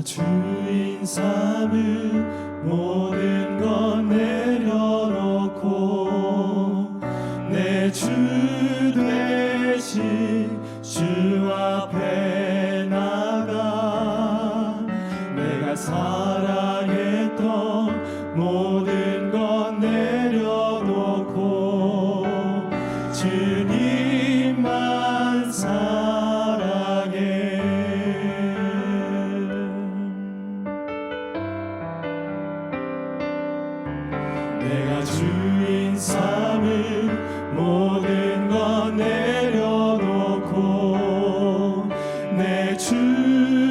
주인 삼은 모든 것 내려놓고 내 주 되신 주 앞에 나가 내가 사랑했던 모든 것 내려놓고 주님만 사랑해. 내가 주인 삼은 모든 것 내려놓고 내 주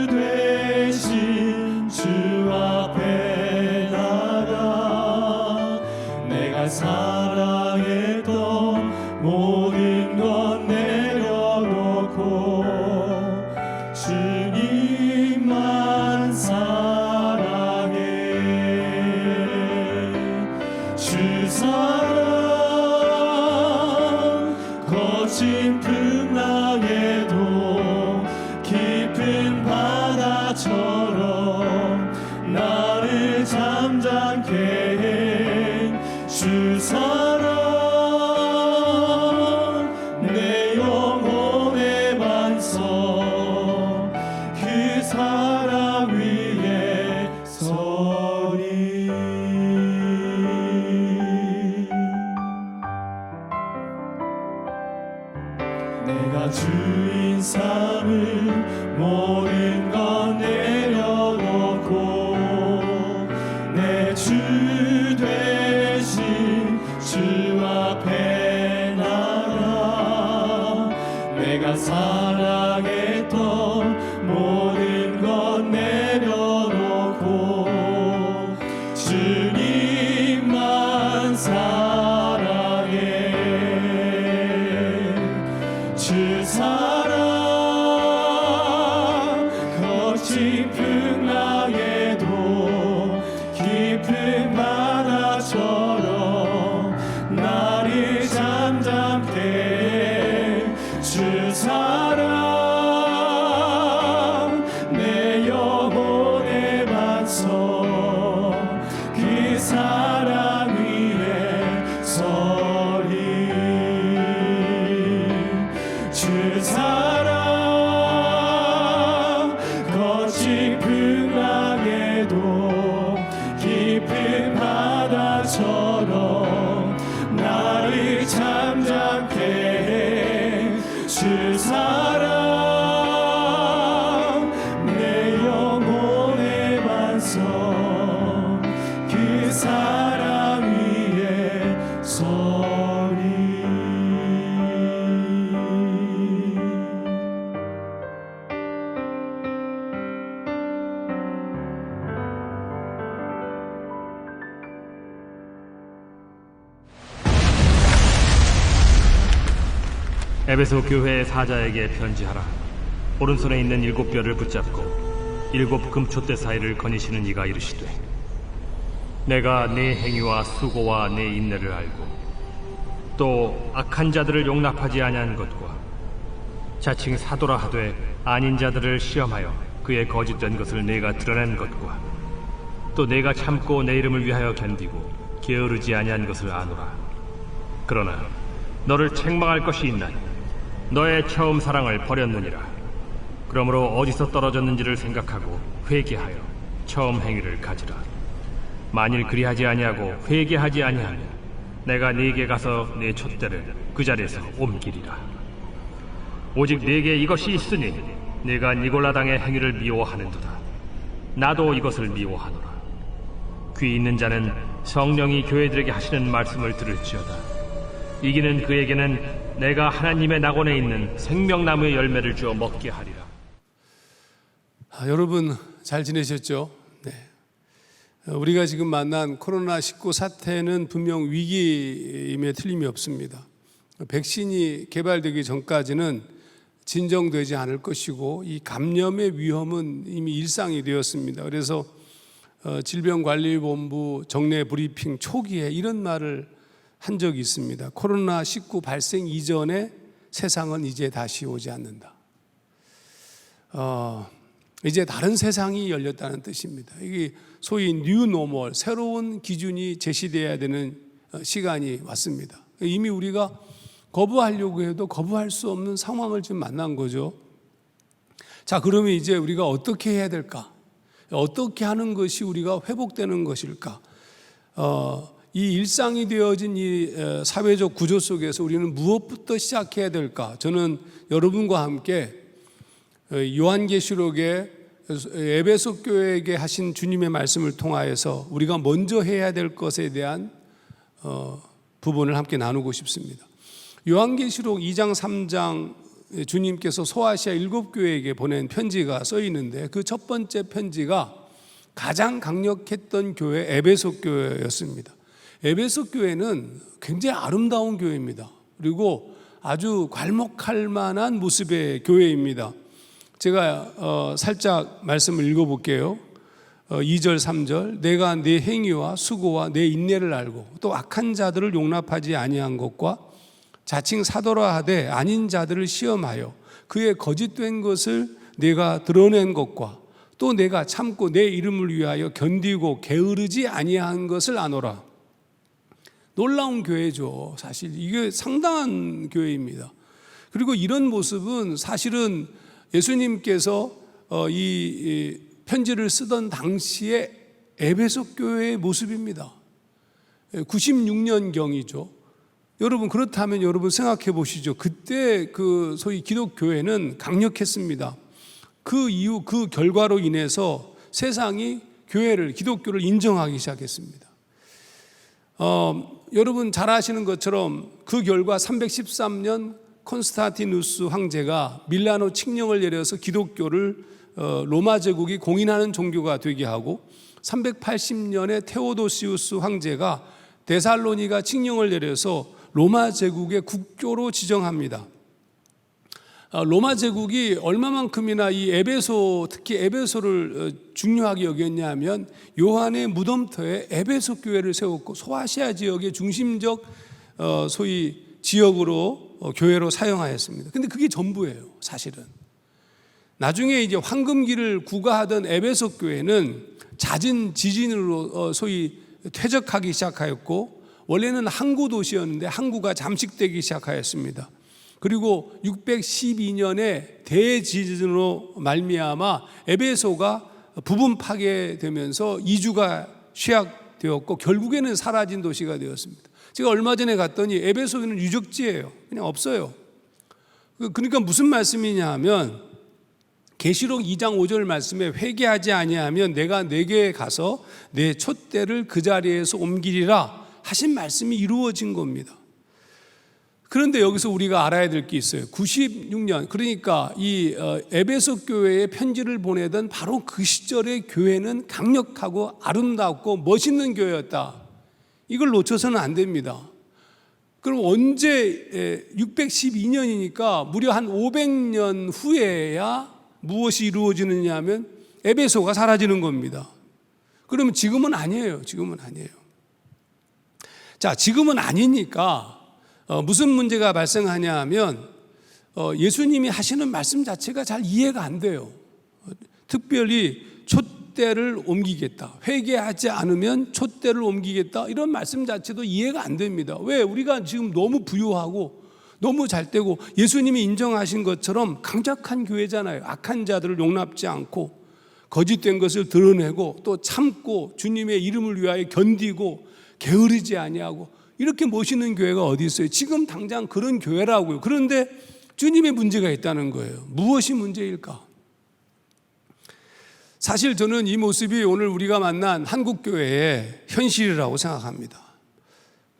되신 주 앞에 나가 내가 사랑했던 모든 것 내려놓고 주님만 사랑해. 주 사랑 거친 풍랑에도 깊은 바다처럼 나를 잠잠케 해. 주 사랑 내 영혼의 반석 그 사랑 위에 서리. 내가 주인 삼은 모든 것 내려놓고 내 주 되신 주 앞에 나가 내가 사랑했던 모든 것 내려놓고 주님만 사랑해. 주 사랑 거친 풍랑에도 깊은 바다처럼 나를 잠잠케 해. 주 사랑 내 영혼의 반석 그 사랑 위에 서리. 주 사랑 거친 풍랑에도 깊은 바다처럼 나를 잠잠케 해. 주 사랑 내 영혼의 반석 그 사랑 위에 서리. 에베소 교회의 사자에게 편지하라. 오른손에 있는 7뼈를 붙잡고 7 금촛대 사이를 거니시는 이가 이르시되 내가 네 행위와 수고와 네 인내를 알고 또 악한 자들을 용납하지 아니한 것과 자칭 사도라 하되 아닌 자들을 시험하여 그의 거짓된 것을 내가 드러낸 것과 또 내가 참고 내 이름을 위하여 견디고 게으르지 아니한 것을 아노라. 그러나 너를 책망할 것이 있나니 너의 처음 사랑을 버렸느니라. 그러므로 어디서 떨어졌는지를 생각하고 회개하여 처음 행위를 가지라. 만일 그리하지 아니하고 회개하지 아니하면 내가 네게 가서 네 촛대를 그 자리에서 옮기리라. 오직 네게 이것이 있으니 네가 니골라당의 행위를 미워하는도다. 나도 이것을 미워하노라. 귀 있는 자는 성령이 교회들에게 하시는 말씀을 들을지어다. 이기는 그에게는 내가 하나님의 낙원에 있는 생명나무의 열매를 주어 먹게 하리라. 여러분 잘 지내셨죠? 네. 우리가 지금 만난 코로나19 사태는 분명 위기임에 틀림이 없습니다. 백신이 개발되기 전까지는 진정되지 않을 것이고 이 감염의 위험은 이미 일상이 되었습니다. 그래서 질병관리본부 정례 브리핑 초기에 이런 말을 한 적이 있습니다. 코로나19 발생 이전에 세상은 이제 다시 오지 않는다. 이제 다른 세상이 열렸다는 뜻입니다. 이게 소위 뉴 노멀, 새로운 기준이 제시되어야 되는 시간이 왔습니다. 이미 우리가 거부하려고 해도 거부할 수 없는 상황을 지금 만난 거죠. 자, 그러면 이제 우리가 어떻게 해야 될까? 어떻게 하는 것이 우리가 회복되는 것일까? 이 일상이 되어진 이 사회적 구조 속에서 우리는 무엇부터 시작해야 될까? 저는 여러분과 함께 요한계시록에 에베소 교회에게 하신 주님의 말씀을 통하여서 우리가 먼저 해야 될 것에 대한 부분을 함께 나누고 싶습니다. 요한계시록 2장 3장 주님께서 소아시아 7교회에게 보낸 편지가 써 있는데 그 첫 번째 편지가 가장 강력했던 교회 에베소 교회였습니다. 에베소 교회는 굉장히 아름다운 교회입니다. 그리고 아주 괄목할 만한 모습의 교회입니다. 제가 살짝 말씀을 읽어볼게요. 2절 3절 내가 내 행위와 수고와 내 인내를 알고 또 악한 자들을 용납하지 아니한 것과 자칭 사도라 하되 아닌 자들을 시험하여 그의 거짓된 것을 내가 드러낸 것과 또 내가 참고 내 이름을 위하여 견디고 게으르지 아니한 것을 아노라. 놀라운 교회죠. 사실 이게 상당한 교회입니다. 그리고 이런 모습은 사실은 예수님께서 이 편지를 쓰던 당시에 에베소 교회의 모습입니다. 96년경이죠. 여러분 그렇다면 여러분 생각해 보시죠. 그때 그 소위 기독교회는 강력했습니다. 그 이후 그 결과로 인해서 세상이 교회를 기독교를 인정하기 시작했습니다. 여러분 잘 아시는 것처럼 그 결과 313년 콘스탄티누스 황제가 밀라노 칙령을 내려서 기독교를 로마 제국이 공인하는 종교가 되게 하고 380년에 테오도시우스 황제가 데살로니가 칙령을 내려서 로마 제국의 국교로 지정합니다. 로마 제국이 얼마만큼이나 이 에베소, 특히 에베소를 중요하게 여겼냐면 요한의 무덤터에 에베소 교회를 세웠고 소아시아 지역의 중심적 소위 지역으로 교회로 사용하였습니다. 근데 그게 전부예요, 사실은. 나중에 이제 황금기를 구가하던 에베소 교회는 잦은 지진으로 소위 퇴적하기 시작하였고 원래는 항구 도시였는데 항구가 잠식되기 시작하였습니다. 그리고 612년에 대지진으로 말미암아 에베소가 부분 파괴되면서 이주가 취약되었고 결국에는 사라진 도시가 되었습니다. 제가 얼마 전에 갔더니 에베소는 유적지예요. 그냥 없어요. 그러니까 무슨 말씀이냐 하면 계시록 2장 5절 말씀에 회개하지 아니하면 내가 내게 가서 내 촛대를 그 자리에서 옮기리라 하신 말씀이 이루어진 겁니다. 그런데 여기서 우리가 알아야 될 게 있어요. 96년 그러니까 이 에베소 교회에 편지를 보내던 바로 그 시절의 교회는 강력하고 아름답고 멋있는 교회였다. 이걸 놓쳐서는 안 됩니다. 그럼 언제 612년이니까 무려 한 500년 후에야 무엇이 이루어지느냐 하면 에베소가 사라지는 겁니다. 그러면 지금은 아니에요. 지금은 아니에요. 자, 지금은 아니니까 무슨 문제가 발생하냐 하면 예수님이 하시는 말씀 자체가 잘 이해가 안 돼요. 특별히 촛대를 옮기겠다, 회개하지 않으면 촛대를 옮기겠다, 이런 말씀 자체도 이해가 안 됩니다. 왜? 우리가 지금 너무 부유하고 너무 잘 되고 예수님이 인정하신 것처럼 강력한 교회잖아요. 악한 자들을 용납지 않고 거짓된 것을 드러내고 또 참고 주님의 이름을 위하여 견디고 게으르지 아니하고 이렇게 모시는 교회가 어디 있어요? 지금 당장 그런 교회라고요. 그런데 주님의 문제가 있다는 거예요. 무엇이 문제일까? 사실 저는 이 모습이 오늘 우리가 만난 한국교회의 현실이라고 생각합니다.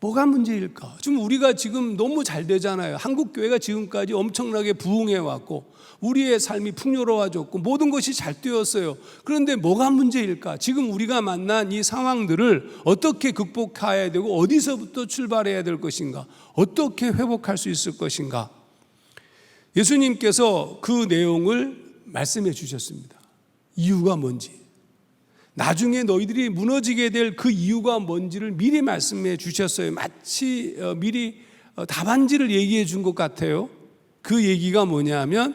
뭐가 문제일까? 지금 우리가 지금 너무 잘 되잖아요. 한국교회가 지금까지 엄청나게 부흥해왔고 우리의 삶이 풍요로워졌고 모든 것이 잘 되었어요. 그런데 뭐가 문제일까? 지금 우리가 만난 이 상황들을 어떻게 극복해야 되고 어디서부터 출발해야 될 것인가? 어떻게 회복할 수 있을 것인가? 예수님께서 그 내용을 말씀해 주셨습니다. 이유가 뭔지, 나중에 너희들이 무너지게 될 그 이유가 뭔지를 미리 말씀해 주셨어요. 마치 미리 답안지를 얘기해 준 것 같아요. 그 얘기가 뭐냐면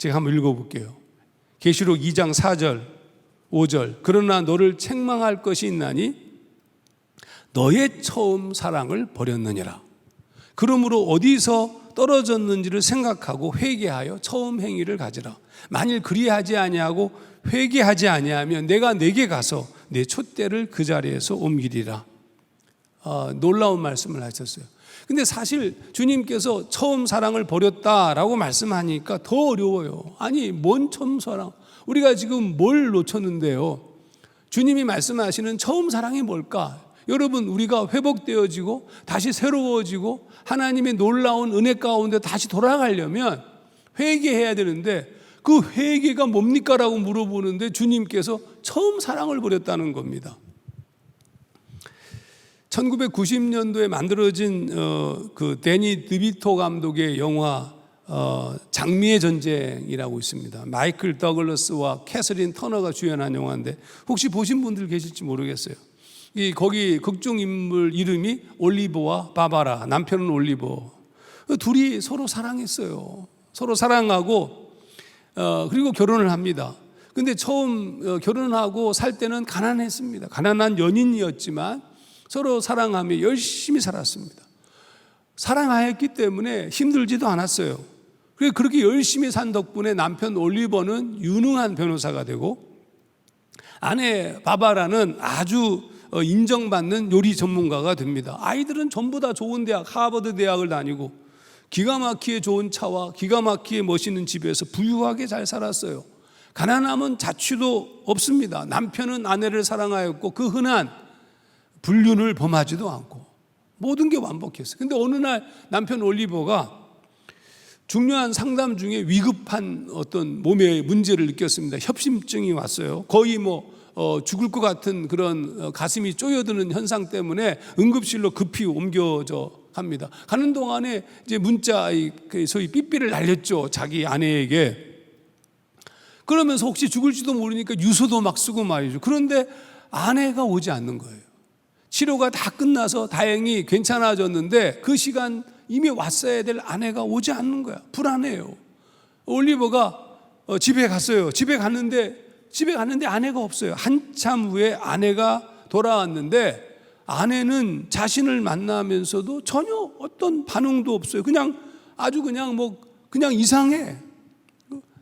제가 한번 읽어볼게요. 계시록 2장 4절 5절 그러나 너를 책망할 것이 있나니 너의 처음 사랑을 버렸느니라. 그러므로 어디서 떨어졌는지를 생각하고 회개하여 처음 행위를 가지라. 만일 그리하지 아니하고 회개하지 아니하면 내가 내게 가서 내 촛대를 그 자리에서 옮기리라. 놀라운 말씀을 하셨어요. 근데 사실 주님께서 처음 사랑을 버렸다라고 말씀하니까 더 어려워요. 아니 뭔 처음 사랑? 우리가 지금 뭘 놓쳤는데요? 주님이 말씀하시는 처음 사랑이 뭘까? 여러분, 우리가 회복되어지고 다시 새로워지고 하나님의 놀라운 은혜 가운데 다시 돌아가려면 회개해야 되는데 그 회개가 뭡니까? 라고 물어보는데 주님께서 처음 사랑을 버렸다는 겁니다. 1990년도에 만들어진 그 데니 드비토 감독의 영화 장미의 전쟁이라고 있습니다. 마이클 더글러스와 캐서린 터너가 주연한 영화인데 혹시 보신 분들 계실지 모르겠어요. 거기 극중 인물 이름이 올리버와 바바라, 남편은 올리버. 둘이 서로 사랑했어요. 서로 사랑하고 그리고 결혼을 합니다. 근데 처음 결혼하고 살 때는 가난했습니다. 가난한 연인이었지만 서로 사랑하며 열심히 살았습니다. 사랑하였기 때문에 힘들지도 않았어요. 그렇게 열심히 산 덕분에 남편 올리버는 유능한 변호사가 되고 아내 바바라는 아주 인정받는 요리 전문가가 됩니다. 아이들은 전부 다 좋은 대학, 하버드 대학을 다니고 기가 막히게 좋은 차와 기가 막히게 멋있는 집에서 부유하게 잘 살았어요. 가난함은 자취도 없습니다. 남편은 아내를 사랑하였고 그 흔한 불륜을 범하지도 않고 모든 게 완벽했어요. 근데 어느 날 남편 올리버가 중요한 상담 중에 위급한 어떤 몸의 문제를 느꼈습니다. 협심증이 왔어요. 거의 죽을 것 같은 그런 가슴이 쪼여드는 현상 때문에 응급실로 급히 옮겨져 갑니다. 가는 동안에 이제 문자, 소위 삐삐를 날렸죠. 자기 아내에게. 그러면서 혹시 죽을지도 모르니까 유서도 막 쓰고 말이죠. 그런데 아내가 오지 않는 거예요. 치료가 다 끝나서 다행히 괜찮아졌는데 그 시간 이미 왔어야 될 아내가 오지 않는 거야. 불안해요. 올리버가 집에 갔어요. 집에 갔는데 아내가 없어요. 한참 후에 아내가 돌아왔는데 아내는 자신을 만나면서도 전혀 어떤 반응도 없어요. 그냥 그냥 이상해.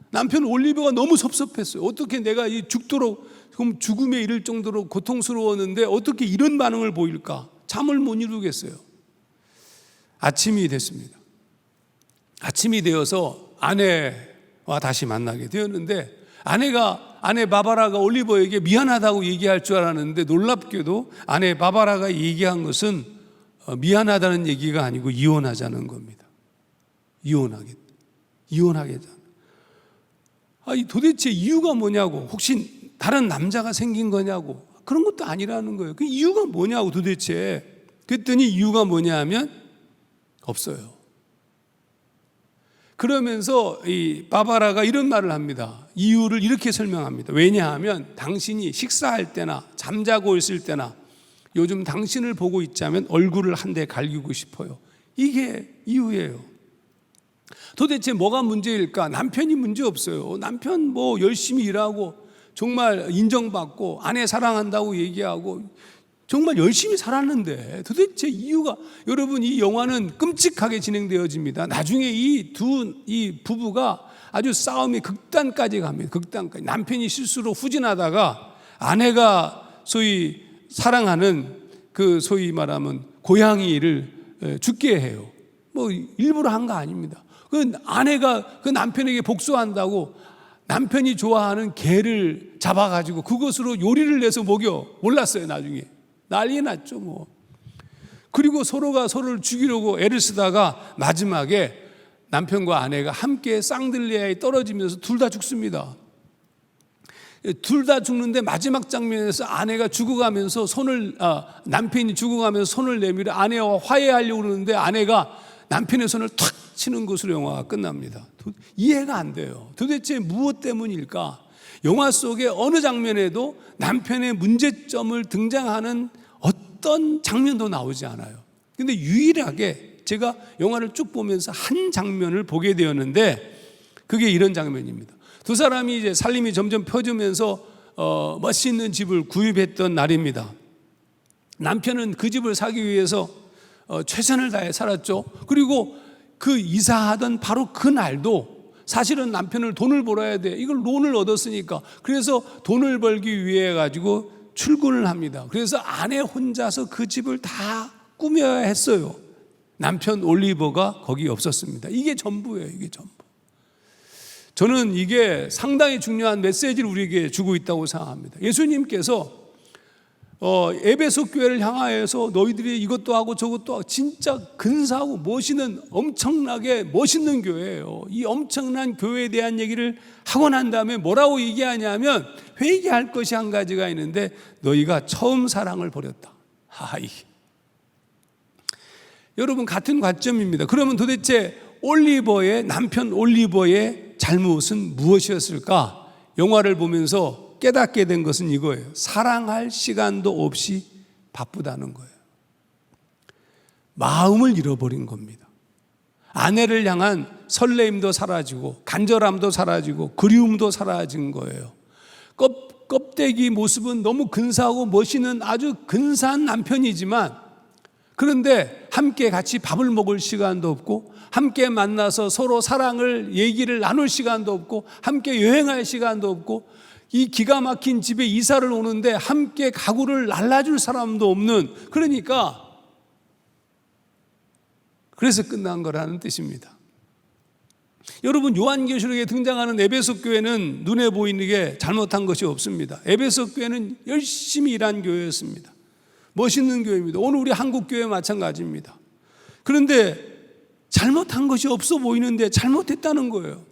남편 올리버가 너무 섭섭했어요. 어떻게 내가 죽도록 죽음에 이를 정도로 고통스러웠는데 어떻게 이런 반응을 보일까? 잠을 못 이루겠어요. 아침이 됐습니다. 아침이 되어서 아내와 다시 만나게 되었는데 아내 바바라가 올리버에게 미안하다고 얘기할 줄 알았는데 놀랍게도 아내 바바라가 얘기한 것은 미안하다는 얘기가 아니고 이혼하자는 겁니다. 이혼하겠다. 도대체 이유가 뭐냐고, 혹시 다른 남자가 생긴 거냐고, 그런 것도 아니라는 거예요. 그 이유가 뭐냐고 도대체. 그랬더니 이유가 뭐냐 하면 없어요. 그러면서 이 바바라가 이런 말을 합니다. 이유를 이렇게 설명합니다. 왜냐하면 당신이 식사할 때나 잠자고 있을 때나 요즘 당신을 보고 있자면 얼굴을 한 대 갈기고 싶어요. 이게 이유예요. 도대체 뭐가 문제일까? 남편이 문제 없어요. 남편 열심히 일하고 정말 인정받고 아내 사랑한다고 얘기하고 정말 열심히 살았는데 도대체 이유가, 여러분, 이 영화는 끔찍하게 진행되어집니다. 나중에 이 부부가 아주 싸움이 극단까지 갑니다. 극단까지. 남편이 실수로 후진하다가 아내가 소위 사랑하는 그 소위 말하면 고양이를 죽게 해요. 일부러 한 거 아닙니다. 그 아내가 그 남편에게 복수한다고 남편이 좋아하는 개를 잡아가지고 그것으로 요리를 내서 먹여. 몰랐어요. 나중에 난리 났죠. 그리고 서로가 서로를 죽이려고 애를 쓰다가 마지막에 남편과 아내가 함께 쌍들레아에 떨어지면서 둘 다 죽습니다. 둘 다 죽는데 마지막 장면에서 아내가 죽어가면서 남편이 죽어가면서 손을 내밀어 아내와 화해하려고 그러는데 아내가 남편의 손을 탁 치는 것으로 영화가 끝납니다. 이해가 안 돼요. 도대체 무엇 때문일까? 영화 속의 어느 장면에도 남편의 문제점을 등장하는 어떤 장면도 나오지 않아요. 근데 유일하게 제가 영화를 쭉 보면서 한 장면을 보게 되었는데 그게 이런 장면입니다. 두 사람이 이제 살림이 점점 펴지면서 멋있는 집을 구입했던 날입니다. 남편은 그 집을 사기 위해서 최선을 다해 살았죠. 그리고 그 이사하던 바로 그 날도 사실은 남편을 돈을 벌어야 돼. 이걸 론을 얻었으니까. 그래서 돈을 벌기 위해 가지고 출근을 합니다. 그래서 아내 혼자서 그 집을 다 꾸며야 했어요. 남편 올리버가 거기 없었습니다. 이게 전부예요. 이게 전부. 저는 이게 상당히 중요한 메시지를 우리에게 주고 있다고 생각합니다. 예수님께서 에베소 교회를 향하여서 너희들이 이것도 하고 저것도 하고 진짜 근사하고 멋있는 엄청나게 멋있는 교회예요. 이 엄청난 교회에 대한 얘기를 하고 난 다음에 뭐라고 얘기하냐면 회개할 것이 한 가지가 있는데 너희가 처음 사랑을 버렸다. 하이. 여러분 같은 관점입니다. 그러면 도대체 남편 올리버의 잘못은 무엇이었을까? 영화를 보면서 깨닫게 된 것은 이거예요. 사랑할 시간도 없이 바쁘다는 거예요. 마음을 잃어버린 겁니다. 아내를 향한 설레임도 사라지고 간절함도 사라지고 그리움도 사라진 거예요. 껍데기 모습은 너무 근사하고 멋있는 아주 근사한 남편이지만 그런데 함께 같이 밥을 먹을 시간도 없고 함께 만나서 서로 사랑을 얘기를 나눌 시간도 없고 함께 여행할 시간도 없고 이 기가 막힌 집에 이사를 오는데 함께 가구를 날라줄 사람도 없는 그래서 끝난 거라는 뜻입니다. 여러분 요한계시록에 등장하는 에베소 교회는 눈에 보이는 게 잘못한 것이 없습니다. 에베소 교회는 열심히 일한 교회였습니다. 멋있는 교회입니다. 오늘 우리 한국 교회 마찬가지입니다. 그런데 잘못한 것이 없어 보이는데 잘못했다는 거예요.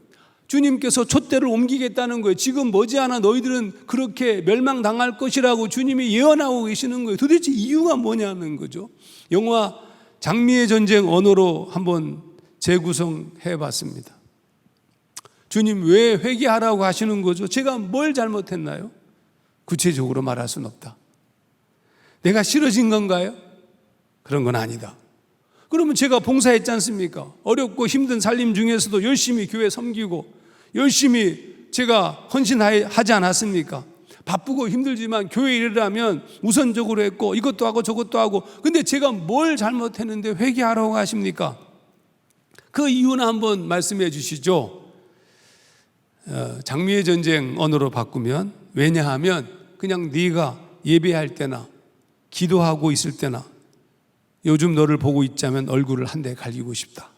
주님께서 촛대를 옮기겠다는 거예요. 지금 머지않아 너희들은 그렇게 멸망당할 것이라고 주님이 예언하고 계시는 거예요. 도대체 이유가 뭐냐는 거죠. 영화 장미의 전쟁 언어로 한번 재구성해 봤습니다. 주님 왜 회개하라고 하시는 거죠? 제가 뭘 잘못했나요? 구체적으로 말할 수는 없다. 내가 싫어진 건가요? 그런 건 아니다. 그러면 제가 봉사했지 않습니까? 어렵고 힘든 살림 중에서도 열심히 교회 섬기고 열심히 제가 헌신하지 않았습니까? 바쁘고 힘들지만 교회 일을 하면 우선적으로 했고 이것도 하고 저것도 하고 근데 제가 뭘 잘못했는데 회개하라고 하십니까? 그 이유는 한번 말씀해 주시죠. 장미의 전쟁 언어로 바꾸면 왜냐하면 그냥 네가 예배할 때나 기도하고 있을 때나 요즘 너를 보고 있자면 얼굴을 한 대 갈기고 싶다.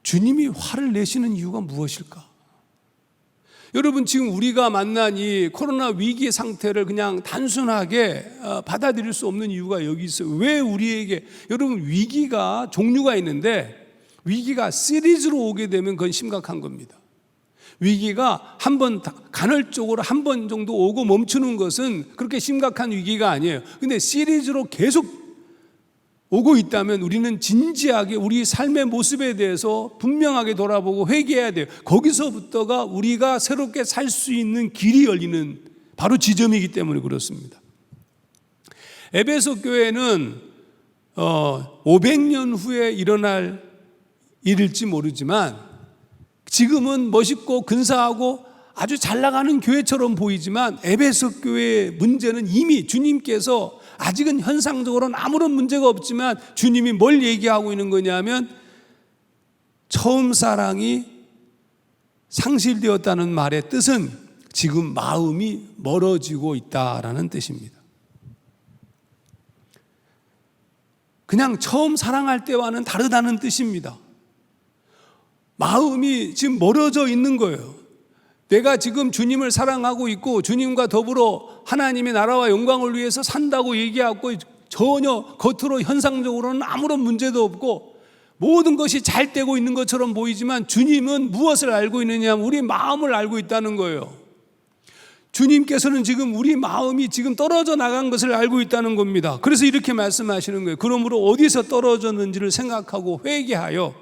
주님이 화를 내시는 이유가 무엇일까? 여러분 지금 우리가 만난 이 코로나 위기 상태를 그냥 단순하게 받아들일 수 없는 이유가 여기 있어요. 왜 우리에게 여러분 위기가 종류가 있는데 위기가 시리즈로 오게 되면 그건 심각한 겁니다. 위기가 한 번 간헐적으로 한 번 정도 오고 멈추는 것은 그렇게 심각한 위기가 아니에요. 근데 시리즈로 계속 오고 있다면 우리는 진지하게 우리 삶의 모습에 대해서 분명하게 돌아보고 회개해야 돼요. 거기서부터가 우리가 새롭게 살 수 있는 길이 열리는 바로 지점이기 때문에 그렇습니다. 에베소 교회는 500년 후에 일어날 일일지 모르지만 지금은 멋있고 근사하고 아주 잘 나가는 교회처럼 보이지만 에베소 교회의 문제는 이미 주님께서 아직은 현상적으로는 아무런 문제가 없지만 주님이 뭘 얘기하고 있는 거냐면 처음 사랑이 상실되었다는 말의 뜻은 지금 마음이 멀어지고 있다라는 뜻입니다. 그냥 처음 사랑할 때와는 다르다는 뜻입니다. 마음이 지금 멀어져 있는 거예요. 내가 지금 주님을 사랑하고 있고 주님과 더불어 하나님의 나라와 영광을 위해서 산다고 얘기하고 전혀 겉으로 현상적으로는 아무런 문제도 없고 모든 것이 잘 되고 있는 것처럼 보이지만 주님은 무엇을 알고 있느냐 하면 우리 마음을 알고 있다는 거예요. 주님께서는 지금 우리 마음이 지금 떨어져 나간 것을 알고 있다는 겁니다. 그래서 이렇게 말씀하시는 거예요. 그러므로 어디서 떨어졌는지를 생각하고 회개하여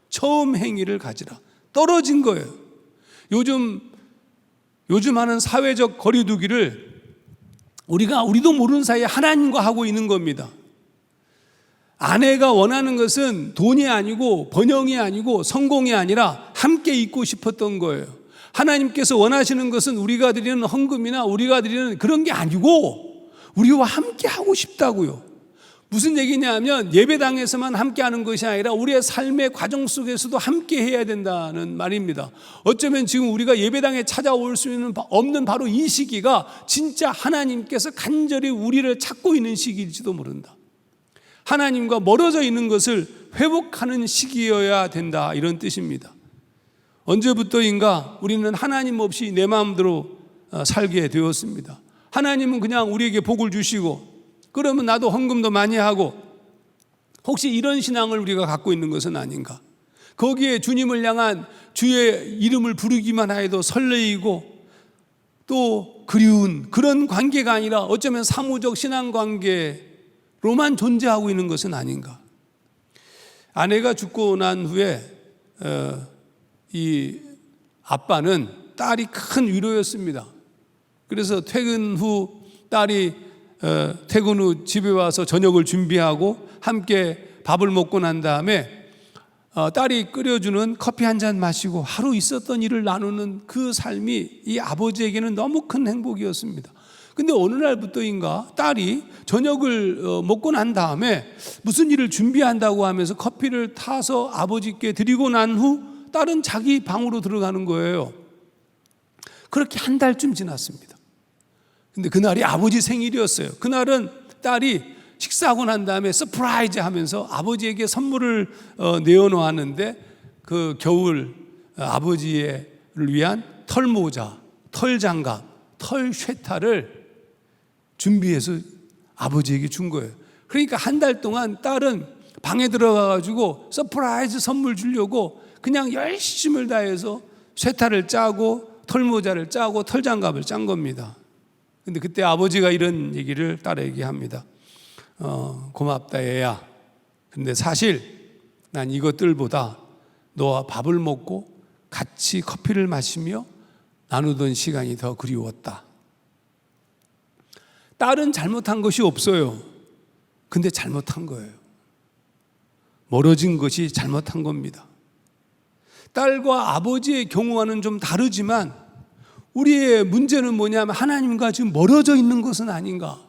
처음 행위를 가지라. 떨어진 거예요. 요즘 하는 사회적 거리두기를 우리도 모르는 사이에 하나님과 하고 있는 겁니다. 아내가 원하는 것은 돈이 아니고 번영이 아니고 성공이 아니라 함께 있고 싶었던 거예요. 하나님께서 원하시는 것은 우리가 드리는 헌금이나 우리가 드리는 그런 게 아니고 우리와 함께 하고 싶다고요. 무슨 얘기냐면 예배당에서만 함께 하는 것이 아니라 우리의 삶의 과정 속에서도 함께 해야 된다는 말입니다. 어쩌면 지금 우리가 예배당에 찾아올 수 없는 바로 이 시기가 진짜 하나님께서 간절히 우리를 찾고 있는 시기일지도 모른다. 하나님과 멀어져 있는 것을 회복하는 시기여야 된다, 이런 뜻입니다. 언제부터인가 우리는 하나님 없이 내 마음대로 살게 되었습니다. 하나님은 그냥 우리에게 복을 주시고 그러면 나도 헌금도 많이 하고, 혹시 이런 신앙을 우리가 갖고 있는 것은 아닌가? 거기에 주님을 향한 주의 이름을 부르기만 해도 설레이고 또 그리운 그런 관계가 아니라 어쩌면 사무적 신앙관계로만 존재하고 있는 것은 아닌가? 아내가 죽고 난 후에 이 아빠는 딸이 큰 위로였습니다. 그래서 퇴근 후 딸이 퇴근 후 집에 와서 저녁을 준비하고 함께 밥을 먹고 난 다음에 딸이 끓여주는 커피 한 잔 마시고 하루 있었던 일을 나누는 그 삶이 이 아버지에게는 너무 큰 행복이었습니다. 근데 어느 날부터인가 딸이 저녁을 먹고 난 다음에 무슨 일을 준비한다고 하면서 커피를 타서 아버지께 드리고 난 후 딸은 자기 방으로 들어가는 거예요. 그렇게 한 달쯤 지났습니다. 근데 그날이 아버지 생일이었어요. 그날은 딸이 식사하고 난 다음에 서프라이즈 하면서 아버지에게 선물을 내어놓았는데 그 겨울 아버지를 위한 털모자, 털장갑, 털 쇠타를 준비해서 아버지에게 준 거예요. 그러니까 한 달 동안 딸은 방에 들어가가지고 서프라이즈 선물 주려고 그냥 열심을 다해서 쇠타를 짜고 털모자를 짜고 털장갑을 짠 겁니다. 근데 그때 아버지가 이런 얘기를 딸에게 합니다. 고맙다 얘야. 근데 사실 난 이것들보다 너와 밥을 먹고 같이 커피를 마시며 나누던 시간이 더 그리웠다. 딸은 잘못한 것이 없어요. 근데 잘못한 거예요. 멀어진 것이 잘못한 겁니다. 딸과 아버지의 경우와는 좀 다르지만 우리의 문제는 뭐냐면 하나님과 지금 멀어져 있는 것은 아닌가.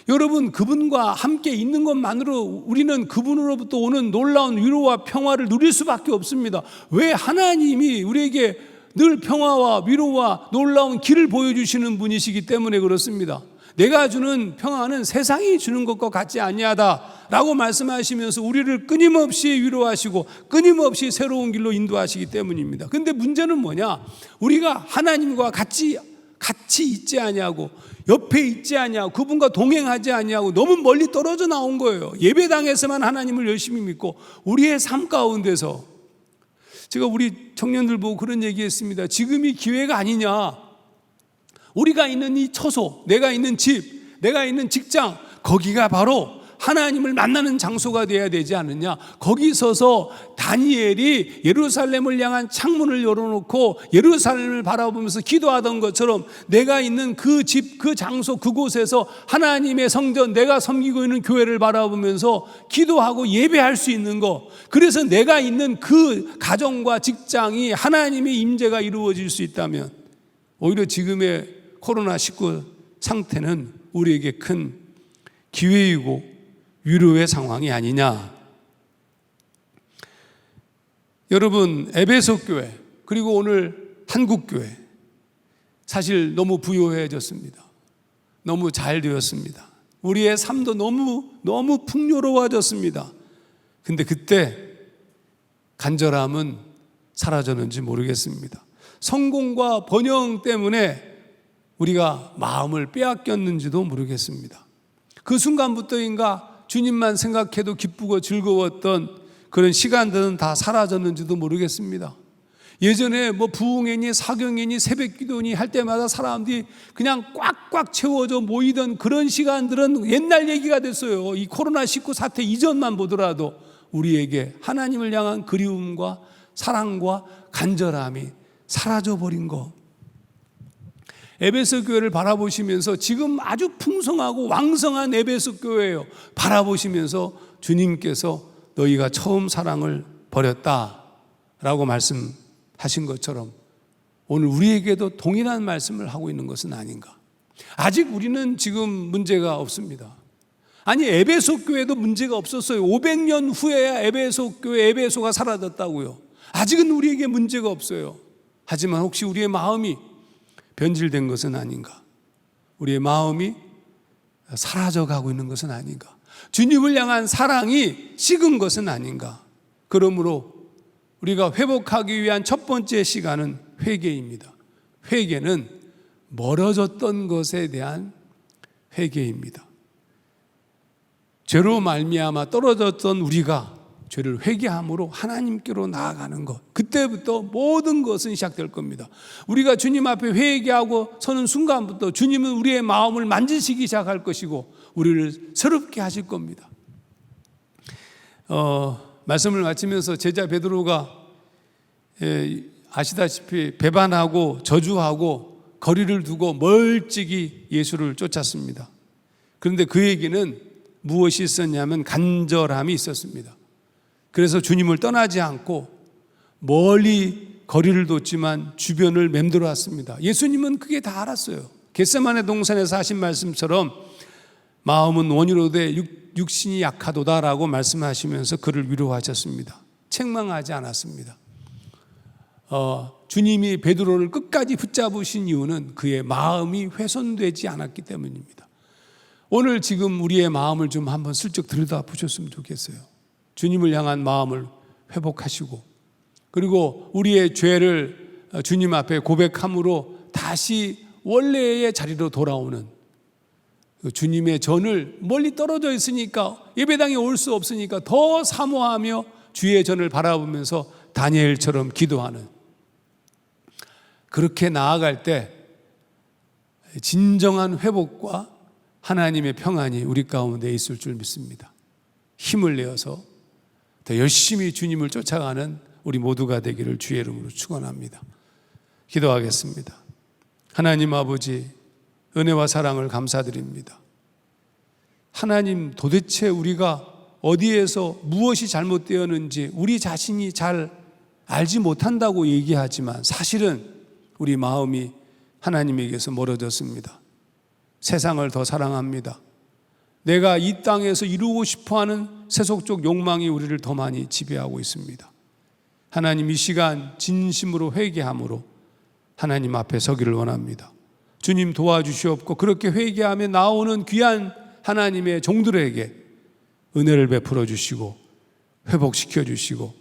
여러분, 그분과 함께 있는 것만으로 우리는 그분으로부터 오는 놀라운 위로와 평화를 누릴 수밖에 없습니다. 왜? 하나님이 우리에게 늘 평화와 위로와 놀라운 길을 보여주시는 분이시기 때문에 그렇습니다. 내가 주는 평화는 세상이 주는 것과 같지 아니하다라고 말씀하시면서 우리를 끊임없이 위로하시고 끊임없이 새로운 길로 인도하시기 때문입니다. 그런데 문제는 뭐냐? 우리가 하나님과 같이 있지 아니하고 옆에 있지 아니하고 그분과 동행하지 아니하고 너무 멀리 떨어져 나온 거예요. 예배당에서만 하나님을 열심히 믿고 우리의 삶 가운데서, 제가 우리 청년들 보고 그런 얘기했습니다. 지금이 기회가 아니냐. 우리가 있는 이 처소, 내가 있는 집, 내가 있는 직장, 거기가 바로 하나님을 만나는 장소가 돼야 되지 않느냐. 거기 서서 다니엘이 예루살렘을 향한 창문을 열어놓고 예루살렘을 바라보면서 기도하던 것처럼 내가 있는 그 집, 그 장소, 그곳에서 하나님의 성전, 내가 섬기고 있는 교회를 바라보면서 기도하고 예배할 수 있는 것. 그래서 내가 있는 그 가정과 직장이 하나님의 임재가 이루어질 수 있다면 오히려 지금의 코로나19 상태는 우리에게 큰 기회이고 위로의 상황이 아니냐. 여러분, 에베소 교회 그리고 오늘 한국 교회 사실 너무 부요해졌습니다. 너무 잘 되었습니다. 우리의 삶도 너무 풍요로워졌습니다. 근데 그때 간절함은 사라졌는지 모르겠습니다. 성공과 번영 때문에 우리가 마음을 빼앗겼는지도 모르겠습니다. 그 순간부터인가 주님만 생각해도 기쁘고 즐거웠던 그런 시간들은 다 사라졌는지도 모르겠습니다. 예전에 뭐 부흥회니 사경회니 새벽기도니 할 때마다 사람들이 그냥 꽉꽉 채워져 모이던 그런 시간들은 옛날 얘기가 됐어요. 이 코로나19 사태 이전만 보더라도 우리에게 하나님을 향한 그리움과 사랑과 간절함이 사라져버린 것. 에베소 교회를 바라보시면서 지금 아주 풍성하고 왕성한 에베소 교회예요. 바라보시면서 주님께서 너희가 처음 사랑을 버렸다라고 말씀하신 것처럼 오늘 우리에게도 동일한 말씀을 하고 있는 것은 아닌가. 아직 우리는 지금 문제가 없습니다. 아니, 에베소 교회도 문제가 없었어요. 500년 후에야 에베소 교회, 에베소가 사라졌다고요. 아직은 우리에게 문제가 없어요. 하지만 혹시 우리의 마음이 변질된 것은 아닌가? 우리의 마음이 사라져가고 있는 것은 아닌가? 주님을 향한 사랑이 식은 것은 아닌가? 그러므로 우리가 회복하기 위한 첫 번째 시간은 회개입니다. 회개는 멀어졌던 것에 대한 회개입니다. 죄로 말미암아 떨어졌던 우리가 죄를 회개함으로 하나님께로 나아가는 것, 그때부터 모든 것은 시작될 겁니다. 우리가 주님 앞에 회개하고 서는 순간부터 주님은 우리의 마음을 만지시기 시작할 것이고 우리를 새롭게 하실 겁니다. 말씀을 마치면서 제자 베드로가 아시다시피 배반하고 저주하고 거리를 두고 멀찍이 예수를 쫓았습니다. 그런데 그에게는 무엇이 있었냐면 간절함이 있었습니다. 그래서 주님을 떠나지 않고 멀리 거리를 뒀지만 주변을 맴돌아 왔습니다. 예수님은 그게 다 알았어요. 겟세마네 동산에서 하신 말씀처럼 마음은 원이로되 육신이 약하도다라고 말씀하시면서 그를 위로하셨습니다. 책망하지 않았습니다. 주님이 베드로를 끝까지 붙잡으신 이유는 그의 마음이 훼손되지 않았기 때문입니다. 오늘 지금 우리의 마음을 좀 한번 슬쩍 들여다보셨으면 좋겠어요. 주님을 향한 마음을 회복하시고 그리고 우리의 죄를 주님 앞에 고백함으로 다시 원래의 자리로 돌아오는 주님의 전을 멀리 떨어져 있으니까 예배당에 올 수 없으니까 더 사모하며 주의 전을 바라보면서 다니엘처럼 기도하는, 그렇게 나아갈 때 진정한 회복과 하나님의 평안이 우리 가운데 있을 줄 믿습니다. 힘을 내어서 더 열심히 주님을 쫓아가는 우리 모두가 되기를 주의 이름으로 축원합니다. 기도하겠습니다. 하나님 아버지, 은혜와 사랑을 감사드립니다. 하나님, 도대체 우리가 어디에서 무엇이 잘못되었는지 우리 자신이 잘 알지 못한다고 얘기하지만 사실은 우리 마음이 하나님에게서 멀어졌습니다. 세상을 더 사랑합니다. 내가 이 땅에서 이루고 싶어하는 세속적 욕망이 우리를 더 많이 지배하고 있습니다. 하나님, 이 시간 진심으로 회개함으로 하나님 앞에 서기를 원합니다. 주님 도와주시옵고 그렇게 회개하며 나오는 귀한 하나님의 종들에게 은혜를 베풀어 주시고 회복시켜 주시고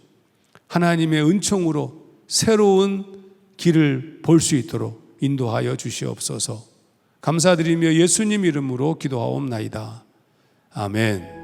하나님의 은총으로 새로운 길을 볼 수 있도록 인도하여 주시옵소서. 감사드리며 예수님 이름으로 기도하옵나이다. 아멘.